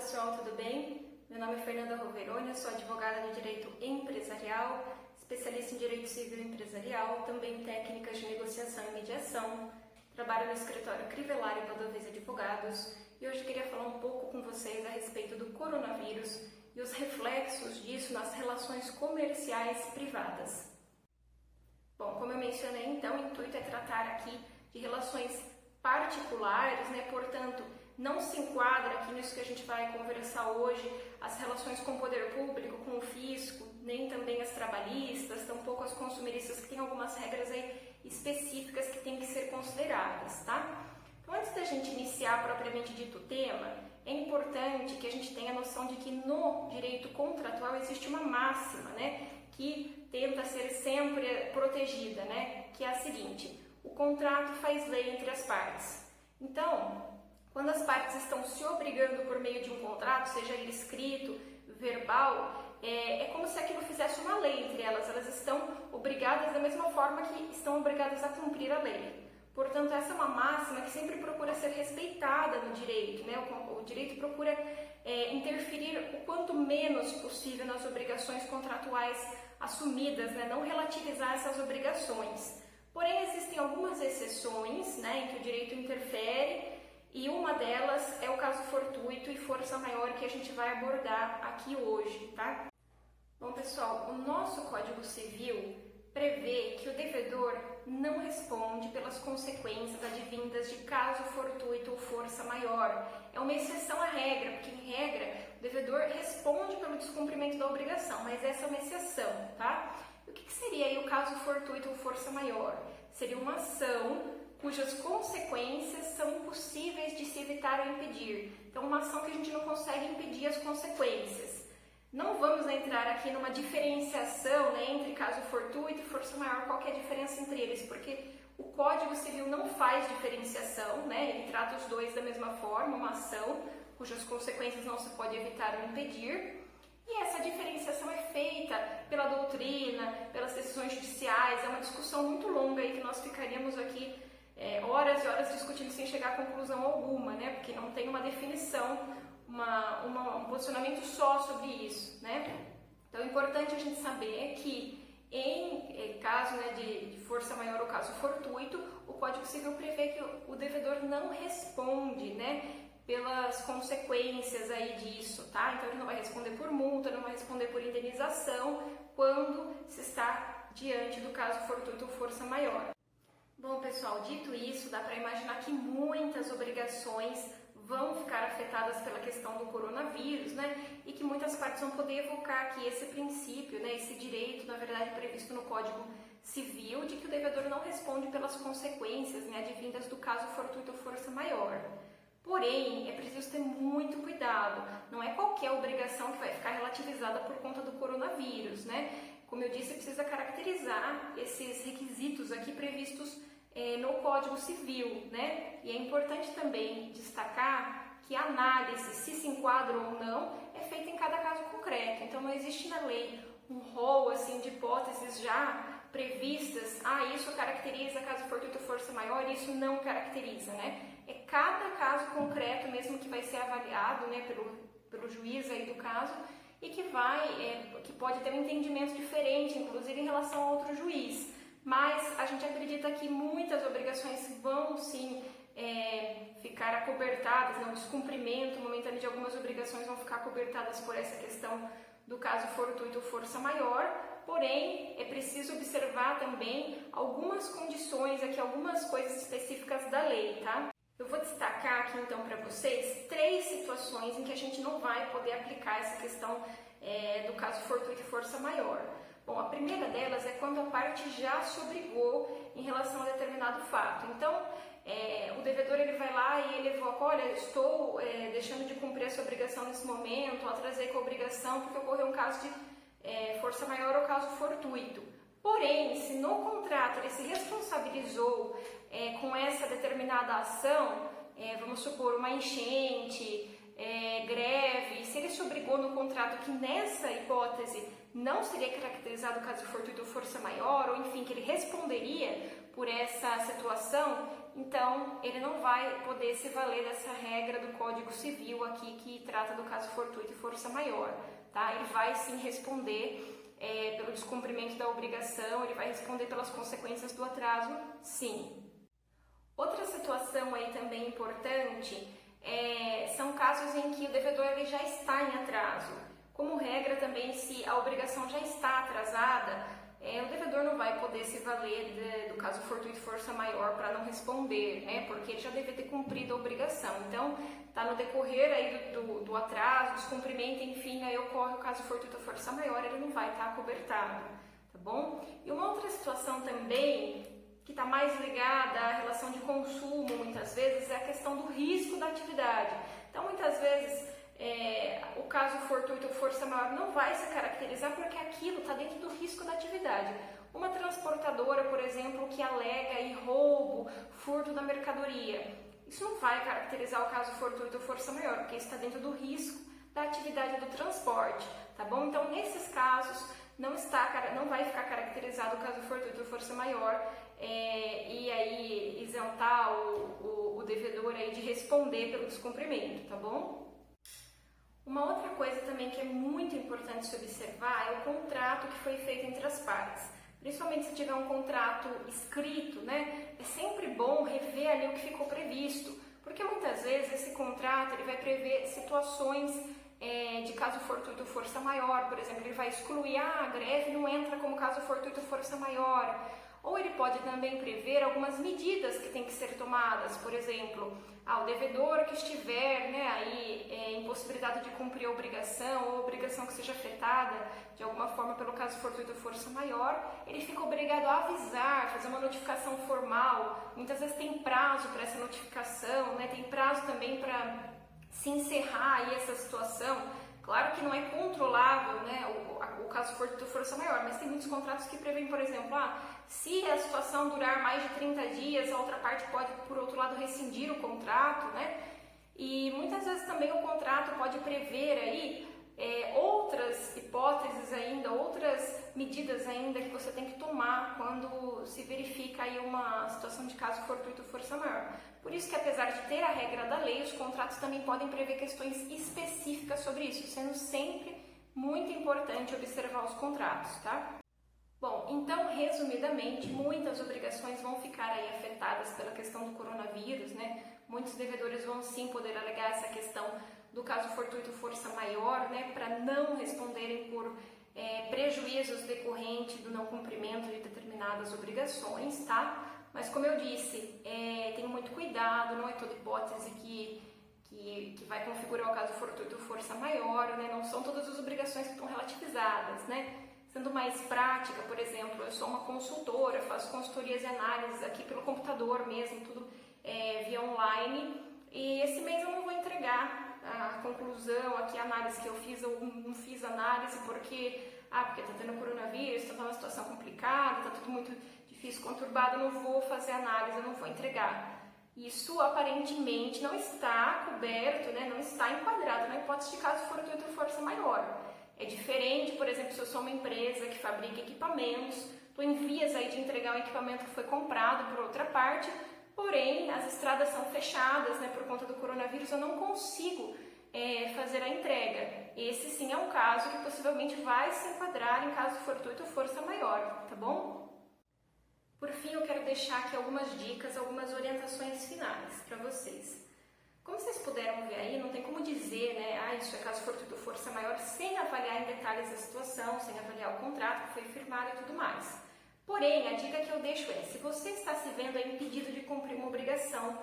pessoal, tudo bem? Meu nome é Fernanda Roveroni, sou advogada de Direito Empresarial, especialista em Direito Civil e Empresarial, também técnicas de negociação e mediação. Trabalho no escritório Crivellari Valdovez Advogados e hoje queria falar um pouco com vocês a respeito do coronavírus e os reflexos disso nas relações comerciais privadas. Bom, como eu mencionei, então, o intuito é tratar aqui de relações particulares, portanto, não se enquadra aqui nisso que a gente vai conversar hoje, as relações com o poder público, com o fisco, nem também as trabalhistas, tampouco as consumeristas, que tem algumas regras aí específicas que têm que ser consideradas, tá? Então, antes da gente iniciar propriamente dito o tema, é importante que a gente tenha a noção de que no direito contratual existe uma máxima, que tenta ser sempre protegida, que é a seguinte: o contrato faz lei entre as partes. Então, quando as partes estão se obrigando por meio de um contrato, seja ele escrito, verbal, é como se aquilo fizesse uma lei entre elas. Elas estão obrigadas da mesma forma que estão obrigadas a cumprir a lei. Portanto, essa é uma máxima que sempre procura ser respeitada no direito, O direito procura interferir o quanto menos possível nas obrigações contratuais assumidas, não relativizar essas obrigações. Porém, existem algumas exceções, em que o direito interfere, e uma delas é o caso fortuito e força maior que a gente vai abordar aqui hoje, tá? Bom, pessoal, o nosso Código Civil prevê que o devedor não responde pelas consequências advindas de caso fortuito ou força maior. É uma exceção à regra, porque em regra o devedor responde pelo descumprimento da obrigação, mas essa é uma exceção, tá? E o que seria aí o caso fortuito ou força maior? Seria uma ação cujas consequências são impossíveis de se evitar ou impedir. Então, uma ação que a gente não consegue impedir as consequências. Não vamos entrar aqui numa diferenciação entre caso fortuito e força maior, qual que é a diferença entre eles, porque o Código Civil não faz diferenciação, ele trata os dois da mesma forma, uma ação cujas consequências não se pode evitar ou impedir. E essa diferenciação é feita pela doutrina, pelas decisões judiciais, é uma discussão muito longa aí que nós ficaríamos aqui horas e horas discutindo sem chegar a conclusão alguma, porque não tem uma definição, um posicionamento só sobre isso, Então é importante a gente saber que em caso de força maior ou caso fortuito, o Código Civil prevê que o devedor não responde, pelas consequências aí disso, tá? Então ele não vai responder por multa, não vai responder por indenização quando se está diante do caso fortuito ou força maior. Bom, pessoal, dito isso, dá para imaginar que muitas obrigações vão ficar afetadas pela questão do coronavírus, E que muitas partes vão poder evocar aqui esse princípio, esse direito, na verdade, previsto no Código Civil, de que o devedor não responde pelas consequências, advindas do caso fortuito ou força maior. Porém, é preciso ter muito cuidado. Não é qualquer obrigação que vai ficar relativizada por conta do coronavírus, Como eu disse, precisa caracterizar esses requisitos aqui previstos no Código Civil, E é importante também destacar que a análise, se enquadra ou não, é feita em cada caso concreto. Então, não existe na lei um rol de hipóteses já previstas. Isso caracteriza caso fortuito ou força maior, isso não caracteriza, É cada caso concreto mesmo que vai ser avaliado, pelo juiz aí do caso, e que pode ter um entendimento diferente, inclusive em relação a outro juiz. Mas a gente acredita que muitas obrigações vão sim ficar acobertadas, o descumprimento momentâneo de algumas obrigações vão ficar acobertadas por essa questão do caso fortuito ou força maior, porém é preciso observar também algumas condições aqui, algumas coisas específicas da lei, tá? Eu vou destacar aqui então para vocês 3 situações em que a gente não vai poder aplicar essa questão do caso fortuito e força maior. Bom, a primeira delas é quando a parte já se obrigou em relação a determinado fato. Então, o devedor ele vai lá e ele evoca: olha, estou deixando de cumprir essa obrigação nesse momento, atrasei com a obrigação porque ocorreu um caso de força maior ou caso fortuito. Porém, se no contrato ele se responsabilizou com essa determinada ação, vamos supor uma enchente, greve, se ele se obrigou no contrato que nessa hipótese não seria caracterizado caso fortuito ou força maior, ou enfim, que ele responderia por essa situação, então ele não vai poder se valer dessa regra do Código Civil aqui que trata do caso fortuito e força maior, tá? Ele vai sim responder pelo descumprimento da obrigação, ele vai responder pelas consequências do atraso, sim. Outra situação aí também importante são casos em que o devedor ele já está em atraso. Como regra também, se a obrigação já está atrasada, o devedor não vai poder se valer do caso fortuito e força maior para não responder, né? Porque ele já deve ter cumprido a obrigação. Então, está no decorrer aí do atraso, descumprimento, enfim, aí ocorre o caso fortuito ou força maior, ele não vai estar acobertado, tá bom? E uma outra situação também, que está mais ligada à relação de consumo, muitas vezes, é a questão do risco da atividade. Então, muitas vezes, o caso fortuito ou força maior não vai se caracterizar porque aquilo está dentro do risco da atividade. Uma transportadora, por exemplo, que alega aí roubo, furto da mercadoria, isso não vai caracterizar o caso fortuito ou força maior, porque isso está dentro do risco da atividade do transporte, tá bom? Então, nesses casos, não vai ficar caracterizado o caso fortuito ou força maior e aí isentar o devedor aí de responder pelo descumprimento, tá bom? Uma outra coisa também que é muito importante se observar é o contrato que foi feito entre as partes. Principalmente se tiver um contrato escrito, né? É sempre bom rever ali o que ficou previsto, porque muitas vezes esse contrato ele vai prever situações de caso fortuito ou força maior, por exemplo, ele vai excluir, a greve não entra como caso fortuito ou força maior, ou ele pode também prever algumas medidas que têm que ser tomadas, por exemplo, o devedor que estiver impossibilitado de cumprir a obrigação, ou a obrigação que seja afetada de alguma forma pelo caso fortuito ou força maior, ele fica obrigado a avisar, fazer uma notificação formal, muitas vezes tem prazo para essa notificação, né? Tem prazo também para se encerrar aí essa situação. Claro que não é controlável, né, o caso fortuito ou força maior, mas tem muitos contratos que prevêem, por exemplo, se a situação durar mais de 30 dias, a outra parte pode, por outro lado, rescindir o contrato, né? E muitas vezes também o contrato pode prever aí outras hipóteses ainda, outras medidas ainda que você tem que tomar quando se verifica aí uma situação de caso fortuito ou força maior. Por isso que, apesar de ter a regra da lei, os contratos também podem prever questões específicas sobre isso, sendo sempre muito importante observar os contratos, tá? Bom, então, resumidamente, muitas obrigações vão ficar aí afetadas pela questão do coronavírus, né? Muitos devedores vão sim poder alegar essa questão do caso fortuito força maior, né? Para não responderem por prejuízos decorrentes do não cumprimento de determinadas obrigações, tá? Mas como eu disse, tenha muito cuidado, não é toda hipótese que vai configurar o caso fortuito força maior, né? Não são todas as obrigações que estão relativizadas, né? Sendo mais prática, por exemplo, eu sou uma consultora, faço consultorias e análises aqui pelo computador mesmo, tudo via online, e esse mês eu não vou entregar a conclusão, aqui a análise que eu fiz, eu não fiz análise porque está tendo coronavírus, está numa situação complicada, está tudo muito difícil, conturbado, eu não vou fazer análise, eu não vou entregar. Isso aparentemente não está coberto, né, não está enquadrado na hipótese de caso fortuito ou força maior. É diferente, por exemplo, se eu sou uma empresa que fabrica equipamentos, estou em vias aí de entregar um equipamento que foi comprado por outra parte, porém as estradas são fechadas, né, por conta do coronavírus, eu não consigo fazer a entrega. Esse sim é um caso que possivelmente vai se enquadrar em caso fortuito ou força maior, tá bom? Por fim, eu quero deixar aqui algumas dicas, algumas orientações finais para vocês. Como vocês puderam ver aí, não tem como dizer, né, isso é caso fortuito ou força maior, sem avaliar em detalhes a situação, sem avaliar o contrato que foi firmado e tudo mais. Porém, a dica que eu deixo se você está se vendo aí impedido de cumprir uma obrigação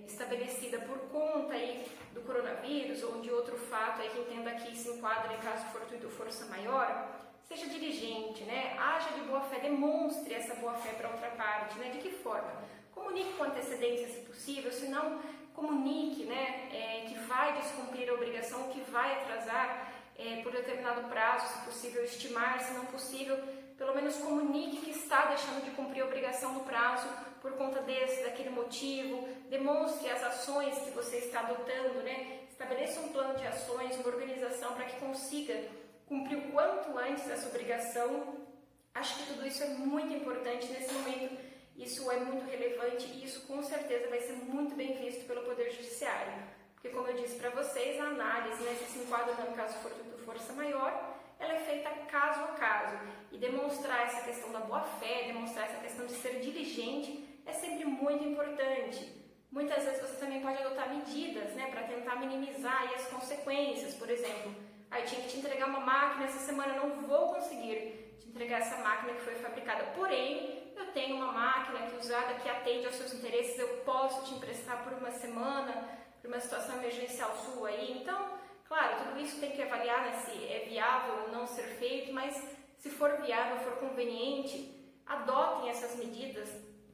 estabelecida por conta aí do coronavírus ou de outro fato aí que entenda que se enquadra em caso fortuito ou força maior, seja diligente, né, haja de boa fé, demonstre essa boa fé para outra parte, né, de que forma? Comunique com antecedência, se possível, se não, comunique, né, que vai descumprir a obrigação, que vai atrasar por determinado prazo, se possível estimar, se não possível, pelo menos comunique que está deixando de cumprir a obrigação no prazo por conta daquele motivo, demonstre as ações que você está adotando, né, estabeleça um plano de ações, uma organização para que consiga cumprir o quanto antes essa obrigação. Acho que tudo isso é muito importante nesse momento, isso é muito relevante e isso com certeza vai ser muito bem visto pelo Poder Judiciário. Porque, como eu disse para vocês, a análise, né, se enquadra no caso de força maior, ela é feita caso a caso. E demonstrar essa questão da boa-fé, demonstrar essa questão de ser diligente é sempre muito importante. Muitas vezes você também pode adotar medidas, né, para tentar minimizar aí as consequências. Por exemplo, eu tinha que te entregar uma máquina essa semana, não vou conseguir te entregar essa máquina que foi fabricada. Porém, eu tenho uma máquina que usada que atende aos seus interesses, eu posso te emprestar por uma semana, por uma situação emergencial sua aí. Então, claro, tudo isso tem que avaliar, né, se é viável ou não ser feito, mas se for viável, for conveniente, adotem essas medidas,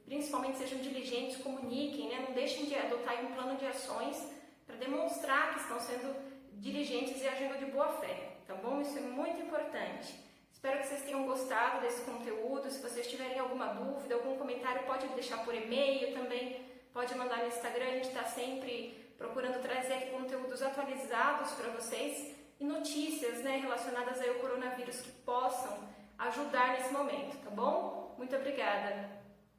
principalmente sejam diligentes, comuniquem, né, não deixem de adotar um plano de ações para demonstrar que estão sendo diligentes e agindo de boa fé, tá bom? Isso é muito importante. Espero que vocês tenham gostado desse conteúdo. Se vocês tiverem alguma dúvida, algum comentário, pode deixar por e-mail também, pode mandar no Instagram. A gente está sempre procurando trazer aqui conteúdos atualizados para vocês e notícias, né, relacionadas aí ao coronavírus que possam ajudar nesse momento, tá bom? Muito obrigada!